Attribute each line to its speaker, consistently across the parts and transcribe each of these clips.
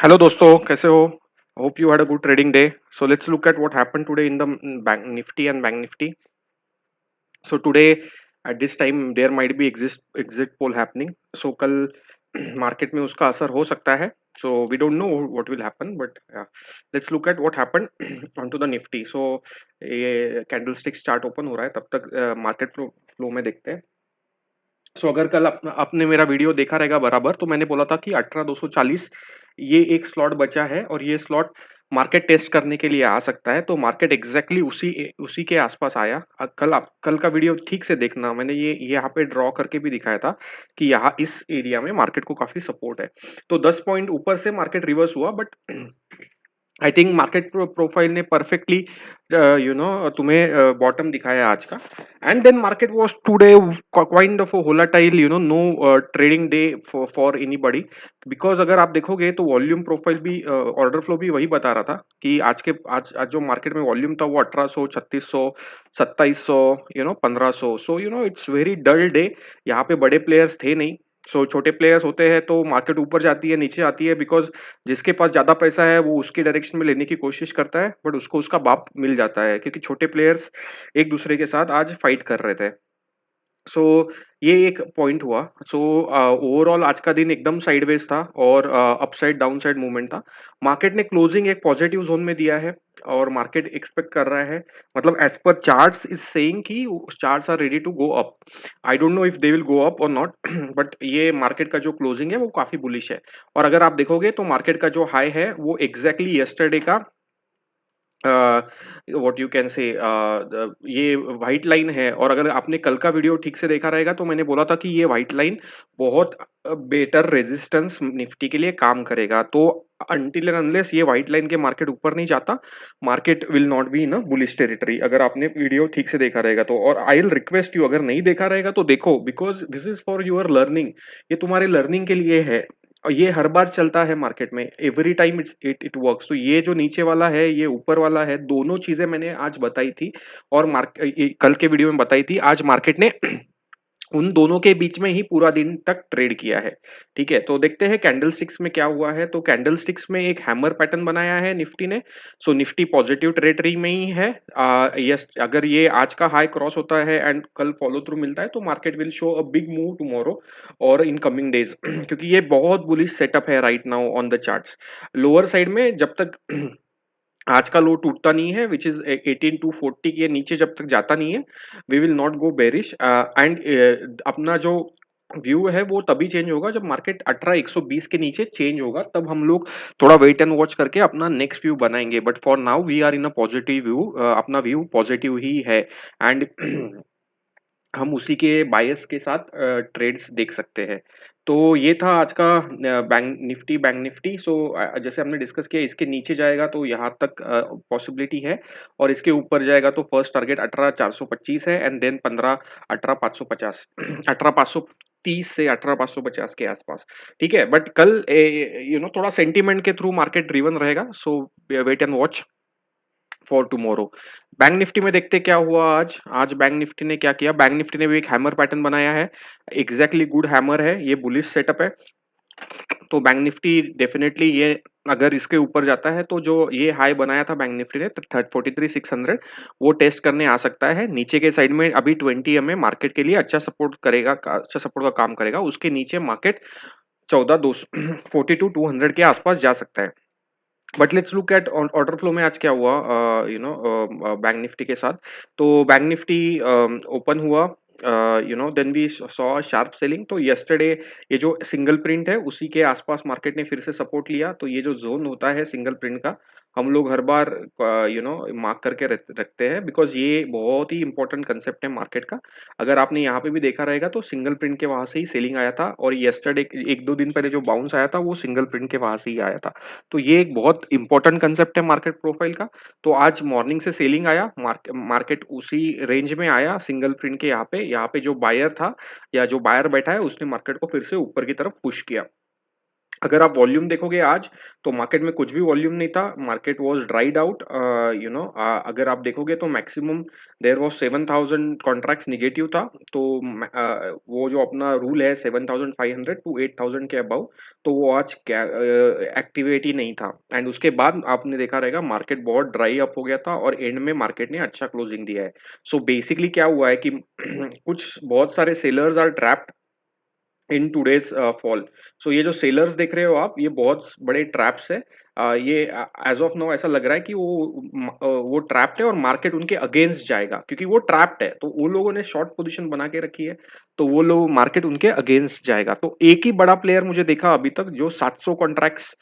Speaker 1: Hello दोस्तों, कैसे हो? Hope you had a good trading day. So let's look at what happened today in the bank Nifty and bank Nifty. So today at this time there might be exit poll happening. So कल market में उसका असर हो सकता है. So we don't know what will happen, but let's look at what happened on to the Nifty. So ये candlestick chart open हो रहा है, तब तक मार्केट फ्लो में देखते हैं. सो अगर कल आपने मेरा वीडियो देखा रहेगा बराबर, तो मैंने बोला था कि 18240 ये एक स्लॉट बचा है और ये स्लॉट मार्केट टेस्ट करने के लिए आ सकता है. तो मार्केट एग्जैक्टली उसी के आसपास आया. कल का वीडियो ठीक से देखना, मैंने ये यहाँ पे ड्रॉ करके भी दिखाया था कि यहाँ इस एरिया में मार्केट को काफी सपोर्ट है. तो 10 पॉइंट ऊपर से मार्केट रिवर्स हुआ, but I think market profile ने परफेक्टली तुम्हें बॉटम दिखाया आज का. And then market was today kind of volatile, no trading day for anybody. Because अगर आप देखोगे तो वॉल्यूम प्रोफाइल भी, ऑर्डर फ्लो भी वही बता रहा था कि आज जो मार्केट में वॉल्यूम था वो 1800, 3600, 2700, 1500. So it's very dull day. यहाँ पे बड़े प्लेयर्स थे नहीं. सो छोटे प्लेयर्स होते हैं तो मार्केट ऊपर जाती है, नीचे आती है, बिकॉज जिसके पास ज्यादा पैसा है वो उसके डायरेक्शन में लेने की कोशिश करता है, बट उसको उसका बाप मिल जाता है, क्योंकि छोटे प्लेयर्स एक दूसरे के साथ आज फाइट कर रहे थे. सो ये एक पॉइंट हुआ. सो ओवरऑल आज का दिन एकदम साइडवेज था और अपसाइड डाउनसाइड मूवमेंट था. मार्केट ने क्लोजिंग एक पॉजिटिव जोन में दिया है और मार्केट एक्सपेक्ट कर रहा है, मतलब एज पर चार्ट्स इज सेइंग कि charts are ready to go up. I don't know if they will go up और नॉट, बट ये मार्केट का जो क्लोजिंग है वो काफी बुलिश है. और अगर आप देखोगे तो मार्केट का जो हाई है वो एग्जैक्टली यस्टरडे का, व्हाट यू कैन से, ये व्हाइट लाइन है. और अगर आपने कल का वीडियो ठीक से देखा रहेगा तो मैंने बोला था कि ये व्हाइट लाइन बहुत बेटर रेजिस्टेंस निफ्टी के लिए काम करेगा. तो अनटिल एंड अनलेस ये व्हाइट लाइन के मार्केट ऊपर नहीं जाता, market will not be in a bullish territory. अगर आपने वीडियो ठीक से देखा रहेगा तो. और आई विल रिक्वेस्ट यू, अगर नहीं देखा रहेगा तो देखो, because this is for your learning. ये तुम्हारे लर्निंग के लिए है. और ये हर बार चलता है मार्केट में, एवरी टाइम इट वर्क्स. तो ये जो नीचे वाला है, ये ऊपर वाला है, दोनों चीजें मैंने आज बताई थी. और कल के वीडियो में बताई थी. आज मार्केट ने उन दोनों के बीच में ही पूरा दिन तक ट्रेड किया है. ठीक है, तो देखते हैं कैंडल स्टिक्स में क्या हुआ है. तो कैंडल स्टिक्स में एक हैमर पैटर्न बनाया है निफ्टी ने. सो निफ्टी पॉजिटिव टेरिटरी में ही है. यस, अगर ये आज का हाई क्रॉस होता है एंड कल फॉलो थ्रू मिलता है तो market will show a big move tomorrow और इन कमिंग डेज. क्योंकि ये बहुत बुलिश सेटअप है right now on the charts. Lower side में जब तक आज का लो टूटता नहीं है, विच इज 18 to 40 के नीचे जब तक जाता नहीं है, we will not go bearish. And अपना जो व्यू है वो तभी चेंज होगा जब मार्केट 18,120 के नीचे चेंज होगा, तब हम लोग थोड़ा वेट एंड वॉच करके अपना नेक्स्ट व्यू बनाएंगे. But for now we are in a positive view. अपना व्यू पॉजिटिव ही है. एंड हम उसी के बायस के साथ ट्रेड्स देख सकते हैं. तो ये था आज का बैंक निफ्टी. सो जैसे हमने डिस्कस किया, इसके नीचे जाएगा तो यहाँ तक पॉसिबिलिटी है, और इसके ऊपर जाएगा तो फर्स्ट टारगेट 18,425 है, एंड देन 18,550, 18,530 से 18,550 के आसपास. ठीक है, बट कल थोड़ा सेंटीमेंट के थ्रू मार्केट ड्रिवन रहेगा. So wait and watch for tomorrow. Bank Nifty में देखते क्या हुआ आज. आज बैंक निफ्टी ने क्या किया, बैंक निफ्टी ने भी एक हैमर पैटर्न बनाया है. एग्जैक्टली गुड हैमर है, ये बुलिश सेटअप है. तो बैंक निफ्टी डेफिनेटली ये, अगर इसके ऊपर जाता है तो जो ये हाई बनाया था बैंक निफ्टी ने 43,600, वो टेस्ट करने आ सकता है. नीचे के साइड में अभी 20 मार्केट के लिए अच्छा सपोर्ट करेगा, अच्छा सपोर्ट का काम करेगा. उसके नीचे मार्केट 14,200 42,200 के आसपास जा सकता है. But let's look at order flow में आज क्या हुआ बैंक निफ्टी के साथ. तो बैंक निफ्टी ओपन हुआ, then we saw sharp selling. तो यस्टरडे ये जो सिंगल प्रिंट है उसी के आसपास मार्केट ने फिर से सपोर्ट लिया. तो ये जो जोन होता है सिंगल प्रिंट का, हम लोग हर बार मार्क करके रखते हैं, बिकॉज ये बहुत ही इंपॉर्टेंट कंसेप्ट है मार्केट का. अगर आपने यहाँ पे भी देखा रहेगा तो सिंगल प्रिंट के वहां से ही सेलिंग आया था, और यस्टरडे एक दो दिन पहले जो बाउंस आया था वो सिंगल प्रिंट के वहां से ही आया था. तो ये एक बहुत इंपॉर्टेंट कंसेप्ट है मार्केट प्रोफाइल का. तो आज मॉर्निंग से सेलिंग आया, मार्केट उसी रेंज में आया सिंगल प्रिंट के. यहाँ पे जो बायर था या जो बायर बैठा है उसने मार्केट को फिर से ऊपर की तरफ पुश किया. अगर आप वॉल्यूम देखोगे आज, तो मार्केट में कुछ भी वॉल्यूम नहीं था, मार्केट वाज ड्राइड आउट। अगर आप देखोगे तो maximum there was 7000 contracts negative था। तो वो जो अपना रूल है 7500 टू 8000 के अबव, तो वो आज एक्टिवेट ही नहीं था। एंड उसके बाद आपने देखा रहेगा मार्केट बहुत ड्राई अप हो गया था और एंड में मार्केट ने अच्छा क्लोजिंग दिया है। सो बेसिकली क्या हुआ है कि कुछ बहुत सारे sellers are trapped in today's fall. So ये जो सेलर्स देख रहे हो आप, ये बहुत बड़े ट्रैप्स है। ये एज ऑफ नाउ ऐसा लग रहा है कि वो ट्रैप्ड है और मार्केट उनके अगेंस्ट जाएगा, क्योंकि वो ट्रैप्ड है तो वो लोगों ने शॉर्ट पोजीशन बना के रखी है। तो वो लोग मार्केट उनके अगेंस्ट जाएगा। तो एक ही बड़ा प्लेयर मुझे देखा अभी तक जो 700 कॉन्ट्रैक्ट्स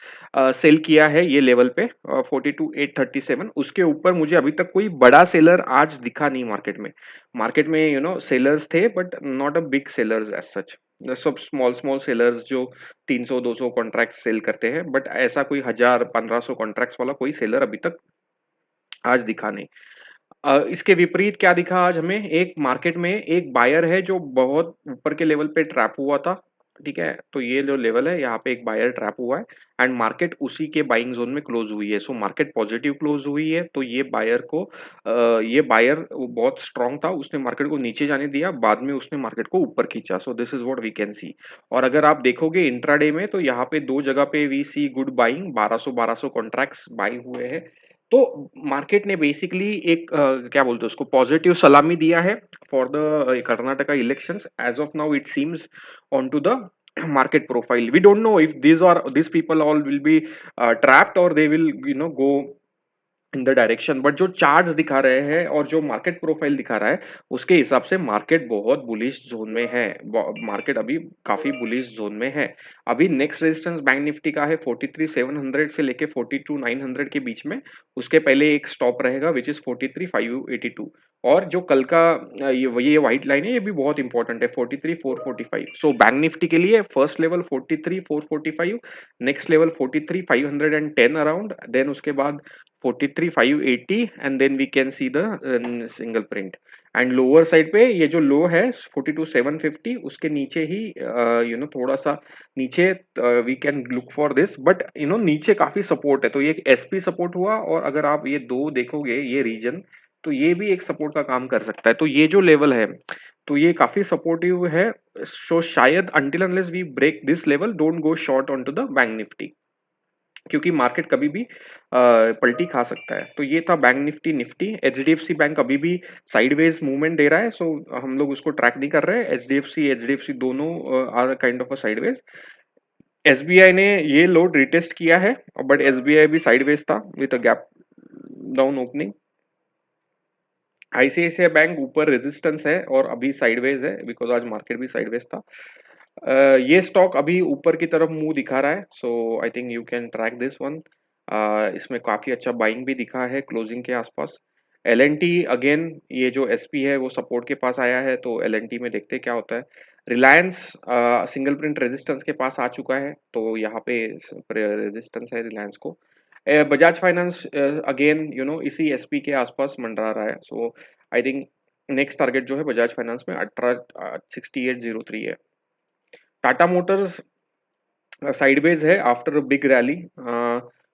Speaker 1: सेल किया है ये लेवल पे, 42,837। उसके ऊपर मुझे अभी तक कोई बड़ा सेलर आज दिखा नहीं मार्केट में। मार्केट में सेलर्स थे but not a big sellers as such. सब स्मॉल स्मॉल सेलर्स जो 300-200 कॉन्ट्रैक्ट सेल करते हैं, बट ऐसा कोई 1000-1500 कॉन्ट्रैक्ट्स वाला कोई सेलर अभी तक आज दिखा नहीं। इसके विपरीत क्या दिखा आज हमें, एक मार्केट में एक बायर है जो बहुत ऊपर के लेवल पे ट्रैप हुआ था। ठीक है, तो ये जो लेवल है यहाँ पे एक बायर ट्रैप हुआ है एंड मार्केट उसी के बाइंग जोन में क्लोज हुई है। सो मार्केट पॉजिटिव क्लोज हुई है, तो ये बायर बहुत स्ट्रांग था, उसने मार्केट को नीचे जाने दिया, बाद में उसने मार्केट को ऊपर खींचा। So this is what we can see. और अगर आप देखोगे इंट्राडे में, तो यहाँ पे दो जगह पे we see good buying, 1200 contracts buy हुए हैं। तो मार्केट ने बेसिकली एक क्या बोलते हैं उसको, पॉजिटिव सलामी दिया है for the Karnataka elections. As of now it seems on to the market profile. We don't know if these people all will be trapped, or they will go in the direction. But जो charts दिखा रहे हैं और जो market profile दिखा रहा है, उसके हिसाब से मार्केट बहुत बुलिश जोन में है। मार्केट अभी काफी बुलिश जोन में है। अभी नेक्स्ट रेजिस्टेंस बैंक निफ्टी का है 43,700 से लेके 42,900 के बीच में। उसके पहले एक स्टॉप रहेगा विच इज 43,582। और जो कल का ये व्हाइट लाइन है, ये भी बहुत इंपॉर्टेंट है, 43,445। सो बैंक निफ्टी के लिए first level 43,445, next level 43,510 around, then उसके बाद 43,580, and then we can see the single print. And lower side पे ये जो लो है 42,750, उसके नीचे ही थोड़ा सा नीचे we can look for this. But नीचे काफी सपोर्ट है, तो ये एसपी सपोर्ट हुआ। और अगर आप ये दो देखोगे ये रीजन, तो ये भी एक सपोर्ट का काम कर सकता है। तो ये जो लेवल है, तो ये काफी सपोर्टिव है। सो शायद until unless we break this level, don't go short on to the bank Nifty, क्योंकि मार्केट कभी भी पलटी खा सकता है। तो ये था bank Nifty Nifty. HDFC bank अभी भी साइडवेज मूवमेंट दे रहा है, सो हम लोग उसको ट्रैक नहीं कर रहे हैं। एचडीएफसी दोनों are kind of a sideways. SBI ने ये लोड रिटेस्ट किया है, बट एसबीआई भी साइडवेज था with a gap down opening. ICICI bank ऊपर रेजिस्टेंस है और अभी साइडवेज है, बिकॉज आज मार्केट भी साइडवेज था। ये स्टॉक अभी ऊपर की तरफ मुंह दिखा रहा है, so I think you can track this one. इसमें काफी अच्छा बाइंग भी दिखा है क्लोजिंग के आसपास। एल एन टी अगेन, ये जो एसपी है वो सपोर्ट के पास आया है, तो एल एन टी में देखते हैं क्या होता है। रिलायंस सिंगल प्रिंट रेजिस्टेंस के पास आ चुका है, तो यहाँ पे रेजिस्टेंस है रिलायंस को। बजाज फाइनेंस अगेन इसी एसपी के आसपास मंडरा रहा है। So I think next target जो है बजाज फाइनेंस में 6803 है। टाटा मोटर्स साइडवेज है after big rally.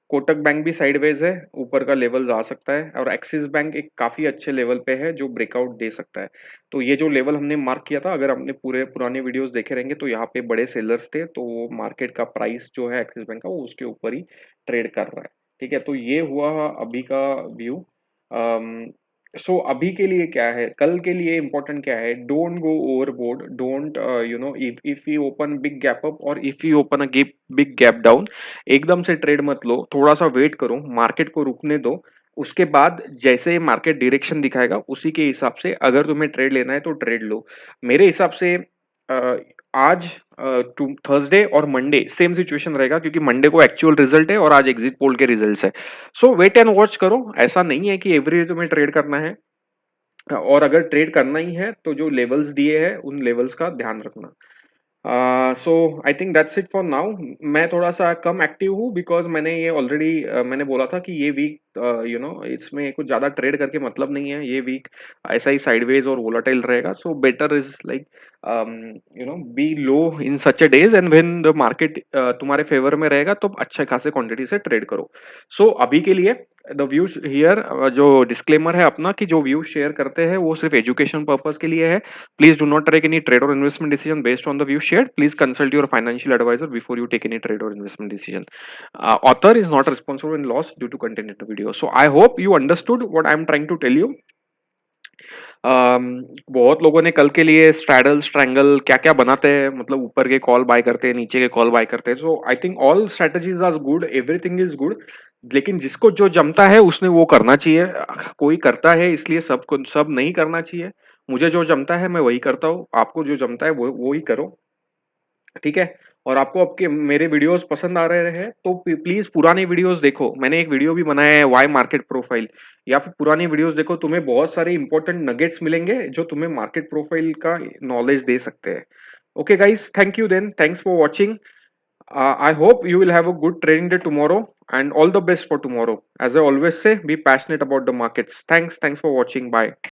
Speaker 1: Kotak bank भी साइडवेज है, ऊपर का लेवल जा सकता है। और एक्सिस बैंक एक काफी अच्छे लेवल पे है जो ब्रेकआउट दे सकता है। तो ये जो लेवल हमने मार्क किया था, अगर आपने पूरे पुराने वीडियोस देखे रहेंगे, तो यहाँ पे बड़े सेलर्स थे, तो मार्केट का प्राइस जो है एक्सिस बैंक का वो उसके ऊपर ही ट्रेड कर रहा है। ठीक है, तो ये हुआ अभी का व्यू। सो अभी के लिए क्या है, कल के लिए इंपॉर्टेंट क्या है, don't go overboard, don't if you open big gap up और if you open a big gap down, एकदम से ट्रेड मत लो, थोड़ा सा वेट करो, मार्केट को रुकने दो। उसके बाद जैसे मार्केट डायरेक्शन दिखाएगा उसी के हिसाब से अगर तुम्हें ट्रेड लेना है तो ट्रेड लो। मेरे हिसाब से अ, आज थर्सडे और मंडे सेम सिचुएशन रहेगा, क्योंकि मंडे को एक्चुअल रिजल्ट है और आज एग्जिट पोल के रिजल्ट्स है। सो वेट एंड वॉच करो, ऐसा नहीं है कि एवरी डे तुम्हें ट्रेड करना है। और अगर ट्रेड करना ही है तो जो लेवल्स दिए हैं उन लेवल्स का ध्यान रखना। So I think that's it for now. मैं थोड़ा सा कम एक्टिव हूँ बिकॉज मैंने ये ऑलरेडी मैंने बोला था कि ये वीक इसमें कुछ ज़्यादा ट्रेड करके मतलब नहीं है, ये वीक ऐसा ही साइडवेज और वोलाटाइल रहेगा, so better is like be low in such a days, and when the market तुम्हारे फेवर में रहेगा तो अच्छे खासे क्वांटिटी से ट्रेड करो। सो अभी के लिए द व्यूज हियर, जो डिस्क्लेमर है अपना कि जो व्यूज शेयर करते हैं वो सिर्फ एजुकेशन पर्पस के लिए है। Please do not take any trade और investment decision based on the view share. Please consult your financial advisor before you take any trade और investment decision. Author is not responsible in loss due to content in the video. So I hope you understood what I'm trying to tell you. बहुत लोगों ने कल के लिए straddle strangle क्या क्या बनाते हैं, मतलब ऊपर के कॉल बाय करते हैं, नीचे के कॉल बाय करते हैं। So I think all strategies are good, everything is good, लेकिन जिसको जो जमता है उसने वो करना चाहिए। कोई करता है इसलिए सबको सब नहीं करना चाहिए। मुझे जो जमता है मैं वही करता हूँ, आपको जो जमता है वो ही करो, ठीक है। और आपको आपके मेरे वीडियोस पसंद आ रहे हैं तो प्लीज पुराने वीडियोस देखो, मैंने एक वीडियो भी बनाया है वाई मार्केट प्रोफाइल, या फिर पुरानी वीडियोस देखो, तुम्हें बहुत सारे इंपॉर्टेंट नगेट्स मिलेंगे जो तुम्हें मार्केट प्रोफाइल का नॉलेज दे सकते हैं। Okay guys, thank you then, thanks for watching. I hope you will have a good trading day tomorrow, and all the best for tomorrow. As I always say, be passionate about the markets. Thanks for watching. Bye.